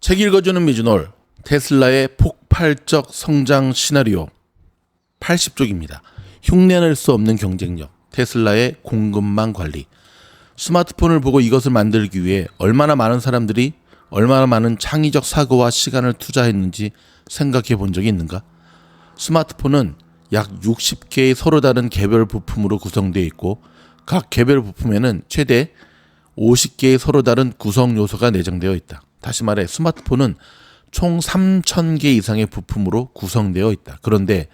책 읽어주는 미주놀, 테슬라의 폭발적 성장 시나리오 80쪽입니다. 흉내낼 수 없는 경쟁력, 테슬라의 공급망 관리. 스마트폰을 보고 이것을 만들기 위해 얼마나 많은 사람들이 얼마나 많은 창의적 사고와 시간을 투자했는지 생각해 본 적이 있는가? 스마트폰은 약 60개의 서로 다른 개별 부품으로 구성되어 있고 각 개별 부품에는 최대 50개의 서로 다른 구성 요소가 내장되어 있다. 다시 말해 스마트폰은 총 3,000개 이상의 부품으로 구성되어 있다. 그런데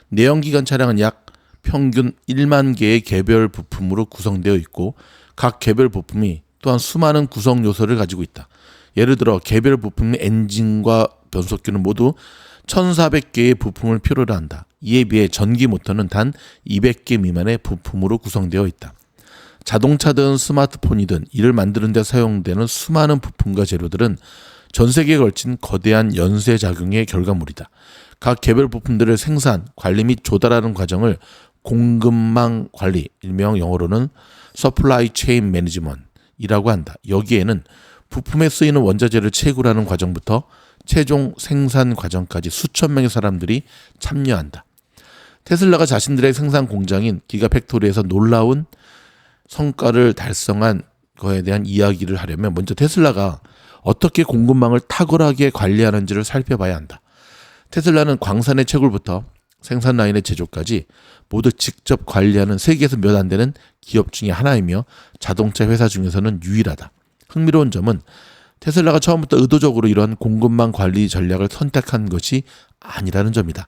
내연기관 차량은 약 평균 1만 개의 개별 부품으로 구성되어 있고 각 개별 부품이 또한 수많은 구성 요소를 가지고 있다. 예를 들어 개별 부품의 엔진과 변속기는 모두 1,400개의 부품을 필요로 한다. 이에 비해 전기 모터는 단 200개 미만의 부품으로 구성되어 있다. 자동차든 스마트폰이든 이를 만드는 데 사용되는 수많은 부품과 재료들은 전 세계에 걸친 거대한 연쇄작용의 결과물이다. 각 개별 부품들을 생산, 관리 및 조달하는 과정을 공급망 관리, 일명 영어로는 Supply Chain Management이라고 한다. 여기에는 부품에 쓰이는 원자재를 채굴하는 과정부터 최종 생산 과정까지 수천 명의 사람들이 참여한다. 테슬라가 자신들의 생산 공장인 기가팩토리에서 놀라운 성과를 달성한 거에 대한 이야기를 하려면 먼저 테슬라가 어떻게 공급망을 탁월하게 관리하는지를 살펴봐야 한다. 테슬라는 광산의 채굴부터 생산 라인의 제조까지 모두 직접 관리하는 세계에서 몇 안 되는 기업 중에 하나이며 자동차 회사 중에서는 유일하다. 흥미로운 점은 테슬라가 처음부터 의도적으로 이러한 공급망 관리 전략을 선택한 것이 아니라는 점이다.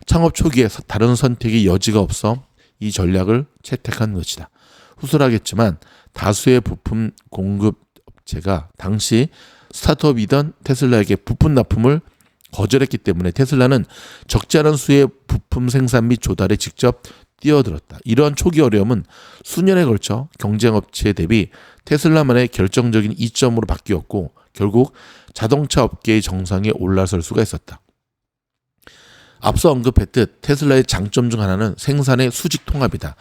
창업 초기에 다른 선택의 여지가 없어 이 전략을 채택한 것이다. 후술하겠지만 다수의 부품 공급 업체가 당시 스타트업이던 테슬라에게 부품 납품을 거절했기 때문에 테슬라는 적지 않은 수의 부품 생산 및 조달에 직접 뛰어들었다. 이러한 초기 어려움은 수년에 걸쳐 경쟁업체 대비 테슬라만의 결정적인 이점으로 바뀌었고 결국 자동차 업계의 정상에 올라설 수가 있었다. 앞서 언급했듯 테슬라의 장점 중 하나는 생산의 수직 통합이다.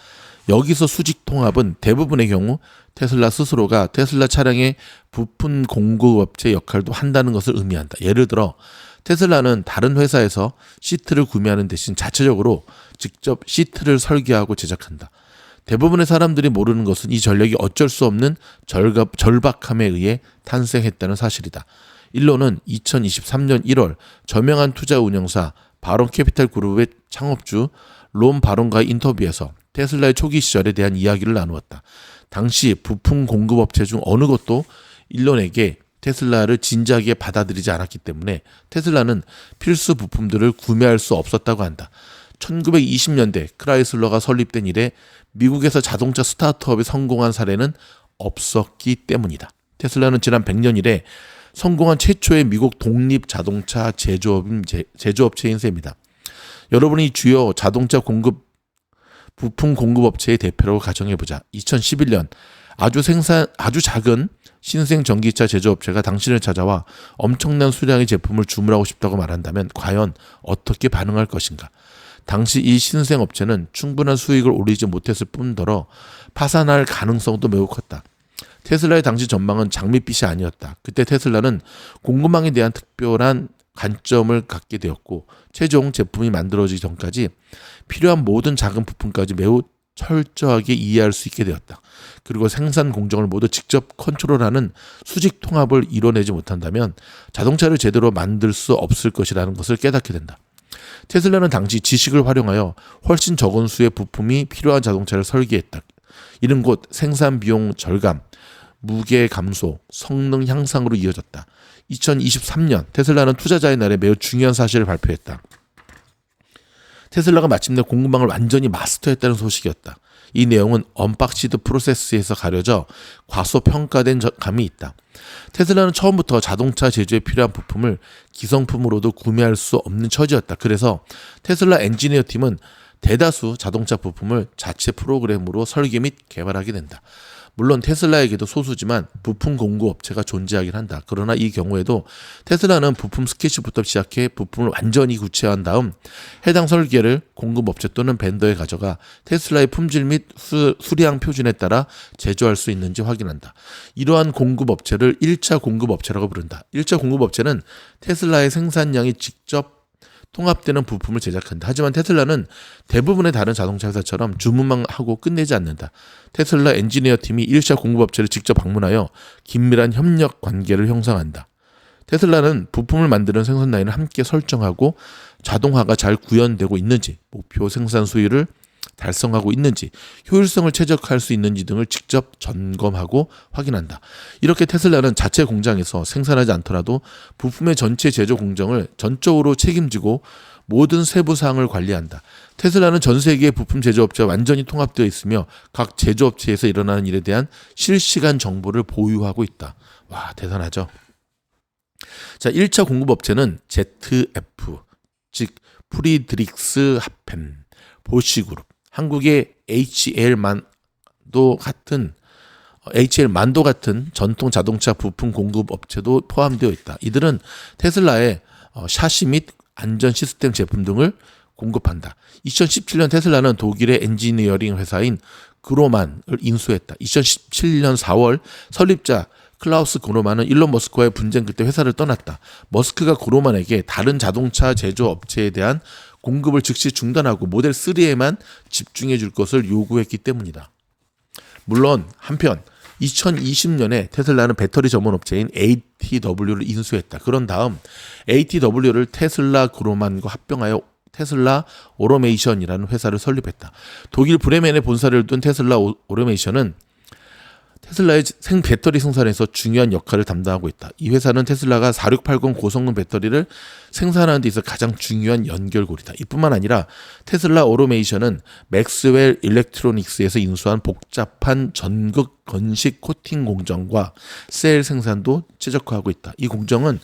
여기서 수직 통합은 대부분의 경우 테슬라 스스로가 테슬라 차량의 부품 공급업체 역할도 한다는 것을 의미한다. 예를 들어 테슬라는 다른 회사에서 시트를 구매하는 대신 자체적으로 직접 시트를 설계하고 제작한다. 대부분의 사람들이 모르는 것은 이 전략이 어쩔 수 없는 절박함에 의해 탄생했다는 사실이다. 일론은 2023년 1월 저명한 투자 운영사 바론 캐피탈 그룹의 창업주 롬 바론과의 인터뷰에서 테슬라의 초기 시절에 대한 이야기를 나누었다. 당시 부품 공급업체 중 어느 것도 일론에게 테슬라를 진지하게 받아들이지 않았기 때문에 테슬라는 필수 부품들을 구매할 수 없었다고 한다. 1920년대 크라이슬러가 설립된 이래 미국에서 자동차 스타트업이 성공한 사례는 없었기 때문이다. 테슬라는 지난 100년 이래 성공한 최초의 미국 독립 자동차 제조업체인 셈이다. 여러분이 주요 자동차 부품 공급업체의 대표라고 가정해보자. 2011년 아주 작은 신생 전기차 제조업체가 당신을 찾아와 엄청난 수량의 제품을 주문하고 싶다고 말한다면 과연 어떻게 반응할 것인가? 당시 이 신생 업체는 충분한 수익을 올리지 못했을 뿐더러 파산할 가능성도 매우 컸다. 테슬라의 당시 전망은 장밋빛이 아니었다. 그때 테슬라는 공급망에 대한 특별한 관점을 갖게 되었고 최종 제품이 만들어지기 전까지 필요한 모든 작은 부품까지 매우 철저하게 이해할 수 있게 되었다. 그리고 생산 공정을 모두 직접 컨트롤하는 수직 통합을 이뤄내지 못한다면 자동차를 제대로 만들 수 없을 것이라는 것을 깨닫게 된다. 테슬라는 당시 지식을 활용하여 훨씬 적은 수의 부품이 필요한 자동차를 설계했다. 이는 곧 생산 비용 절감, 무게 감소, 성능 향상으로 이어졌다. 2023년 테슬라는 투자자의 날에 매우 중요한 사실을 발표했다. 테슬라가 마침내 공급망을 완전히 마스터했다는 소식이었다. 이 내용은 언박시드 프로세스에서 가려져 과소평가된 감이 있다. 테슬라는 처음부터 자동차 제조에 필요한 부품을 기성품으로도 구매할 수 없는 처지였다. 그래서 테슬라 엔지니어 팀은 대다수 자동차 부품을 자체 프로그램으로 설계 및 개발하게 된다. 물론 테슬라에게도 소수지만 부품 공급 업체가 존재하긴 한다. 그러나 이 경우에도 테슬라는 부품 스케치부터 시작해 부품을 완전히 구체화한 다음 해당 설계를 공급 업체 또는 벤더에 가져가 테슬라의 품질 및 수량 표준에 따라 제조할 수 있는지 확인한다. 이러한 공급 업체를 1차 공급 업체라고 부른다. 1차 공급 업체는 테슬라의 생산량이 직접 통합되는 부품을 제작한다. 하지만 테슬라는 대부분의 다른 자동차 회사처럼 주문만 하고 끝내지 않는다. 테슬라 엔지니어 팀이 1차 공급업체를 직접 방문하여 긴밀한 협력 관계를 형성한다. 테슬라는 부품을 만드는 생산 라인을 함께 설정하고 자동화가 잘 구현되고 있는지, 목표 생산 수율을 달성하고 있는지, 효율성을 최적화할 수 있는지 등을 직접 점검하고 확인한다. 이렇게 테슬라는 자체 공장에서 생산하지 않더라도 부품의 전체 제조 공정을 전적으로 책임지고 모든 세부 사항을 관리한다. 테슬라는 전 세계의 부품 제조업체와 완전히 통합되어 있으며 각 제조업체에서 일어나는 일에 대한 실시간 정보를 보유하고 있다. 와, 대단하죠. 자, 1차 공급업체는 ZF, 즉 프리드릭스 하펜, 보쉬그룹, 한국의 HL만도 같은 전통 자동차 부품 공급 업체도 포함되어 있다. 이들은 테슬라의 샤시 및 안전 시스템 제품 등을 공급한다. 2017년 테슬라는 독일의 엔지니어링 회사인 그로만을 인수했다. 2017년 4월 설립자 클라우스 그로만은 일론 머스크와의 분쟁 끝에 회사를 떠났다. 머스크가 그로만에게 다른 자동차 제조 업체에 대한 공급을 즉시 중단하고 모델 3에만 집중해 줄 것을 요구했기 때문이다. 물론 한편 2020년에 테슬라는 배터리 전문 업체인 ATW를 인수했다. 그런 다음 ATW를 테슬라 그로만과 합병하여 테슬라 오토메이션이라는 회사를 설립했다. 독일 브레멘에 본사를 둔 테슬라 오토메이션은 테슬라의 배터리 생산에서 중요한 역할을 담당하고 있다. 이 회사는 테슬라가 4680 고성능 배터리를 생산하는 데 있어 가장 중요한 연결고리다. 이뿐만 아니라 테슬라 오토메이션은 맥스웰 일렉트로닉스에서 인수한 복잡한 전극 건식 코팅 공정과 셀 생산도 최적화하고 있다. 이 공정은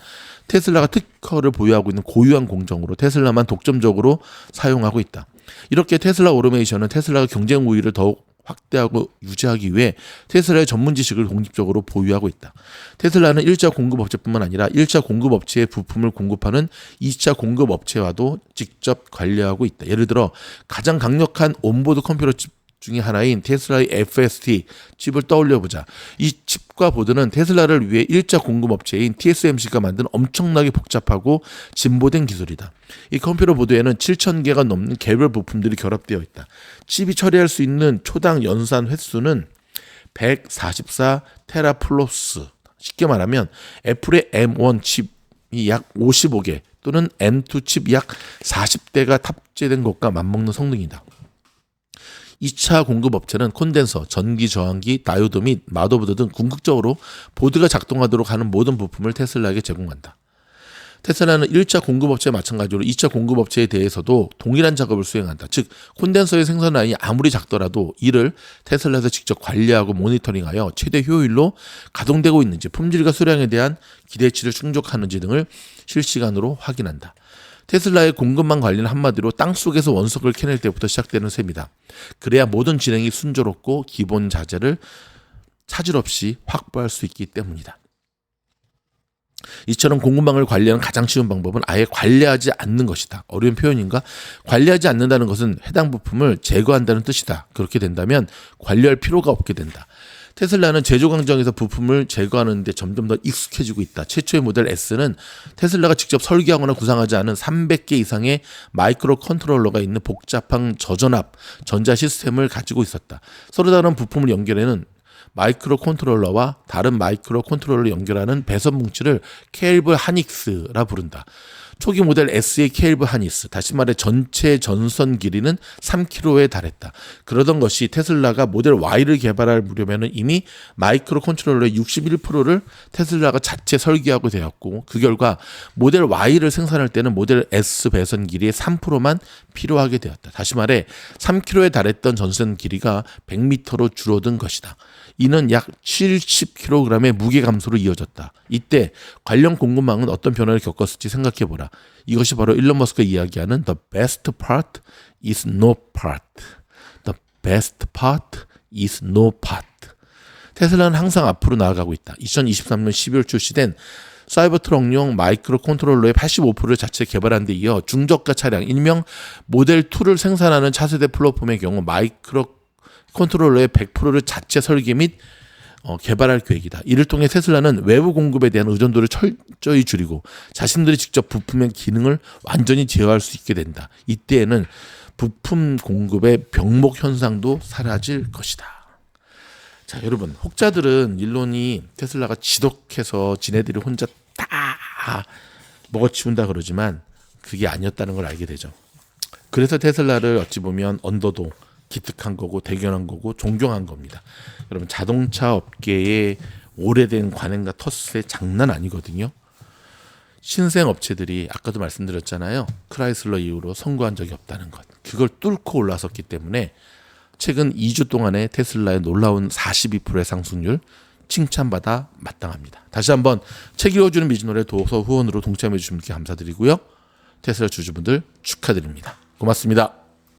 테슬라가 특허를 보유하고 있는 고유한 공정으로 테슬라만 독점적으로 사용하고 있다. 이렇게 테슬라 오토메이션은 테슬라가 경쟁 우위를 더욱 확대하고 유지하기 위해 테슬라의 전문 지식을 독립적으로 보유하고 있다. 테슬라는 1차 공급업체뿐만 아니라 1차 공급업체의 부품을 공급하는 2차 공급업체와도 직접 관리하고 있다. 예를 들어 가장 강력한 온보드 컴퓨터 칩 중에 하나인 테슬라의 FSD 칩을 떠올려보자. 이 칩과 보드는 테슬라를 위해 1차 공급업체인 TSMC가 만든 엄청나게 복잡하고 진보된 기술이다. 이 컴퓨터 보드에는 7,000개가 넘는 개별 부품들이 결합되어 있다. 칩이 처리할 수 있는 초당 연산 횟수는 144 테라플로스. 쉽게 말하면 애플의 M1 칩이 약 55개 또는 M2 칩 약 40대가 탑재된 것과 맞먹는 성능이다. 2차 공급업체는 콘덴서, 전기 저항기, 다이오드 및 마더보드 등 궁극적으로 보드가 작동하도록 하는 모든 부품을 테슬라에게 제공한다. 테슬라는 1차 공급업체와 마찬가지로 2차 공급업체에 대해서도 동일한 작업을 수행한다. 즉 콘덴서의 생산 라인이 아무리 작더라도 이를 테슬라에서 직접 관리하고 모니터링하여 최대 효율로 가동되고 있는지, 품질과 수량에 대한 기대치를 충족하는지 등을 실시간으로 확인한다. 테슬라의 공급망 관리는 한마디로 땅속에서 원석을 캐낼 때부터 시작되는 셈이다. 그래야 모든 진행이 순조롭고 기본 자재를 차질 없이 확보할 수 있기 때문이다. 이처럼 공급망을 관리하는 가장 쉬운 방법은 아예 관리하지 않는 것이다. 어려운 표현인가? 관리하지 않는다는 것은 해당 부품을 제거한다는 뜻이다. 그렇게 된다면 관리할 필요가 없게 된다. 테슬라는 제조 과정에서 부품을 제거하는 데 점점 더 익숙해지고 있다. 최초의 모델 S는 테슬라가 직접 설계하거나 구상하지 않은 300개 이상의 마이크로 컨트롤러가 있는 복잡한 저전압 전자 시스템을 가지고 있었다. 서로 다른 부품을 연결하는 마이크로 컨트롤러와 다른 마이크로 컨트롤러를 연결하는 배선 뭉치를 케일브 하닉스라 부른다. 초기 모델 S의 케일브 하니스, 다시 말해 전체 전선 길이는 3km에 달했다. 그러던 것이 테슬라가 모델 Y를 개발할 무렵에는 이미 마이크로 컨트롤러의 61%를 테슬라가 자체 설계하고 되었고, 그 결과 모델 Y를 생산할 때는 모델 S 배선 길이의 3%만 필요하게 되었다. 다시 말해 3km에 달했던 전선 길이가 100m로 줄어든 것이다. 이는 약 70kg의 무게 감소로 이어졌다. 이때 관련 공급망은 어떤 변화를 겪었을지 생각해보라. 이것이 바로 일론 머스크가 이야기하는 The best part is no part. The best part is no part. 테슬라는 항상 앞으로 나아가고 있다. 2023년 12월 출시된 사이버트럭용 마이크로 컨트롤러의 85%를 자체 개발한 데 이어 중저가 차량 일명 모델 2를 생산하는 차세대 플랫폼의 경우 마이크로 컨트롤러의 100%를 자체 설계 및 개발할 계획이다. 이를 통해 테슬라는 외부 공급에 대한 의존도를 철저히 줄이고 자신들이 직접 부품의 기능을 완전히 제어할 수 있게 된다. 이때에는 부품 공급의 병목 현상도 사라질 것이다. 자, 여러분, 혹자들은 일론이 테슬라가 지독해서 지네들이 혼자 다 먹어치운다 그러지만 그게 아니었다는 걸 알게 되죠. 그래서 테슬라를 어찌 보면 언더도 기특한 거고 대견한 거고 존경한 겁니다. 여러분, 자동차 업계의 오래된 관행과 텃세 장난 아니거든요. 신생 업체들이 아까도 말씀드렸잖아요. 크라이슬러 이후로 성공한 적이 없다는 것. 그걸 뚫고 올라섰기 때문에 최근 2주 동안에 테슬라의 놀라운 42%의 상승률 칭찬받아 마땅합니다. 다시 한번 책 읽어주는 미즈노래 도서 후원으로 동참해 주신 분께 감사드리고요. 테슬라 주주분들 축하드립니다. 고맙습니다.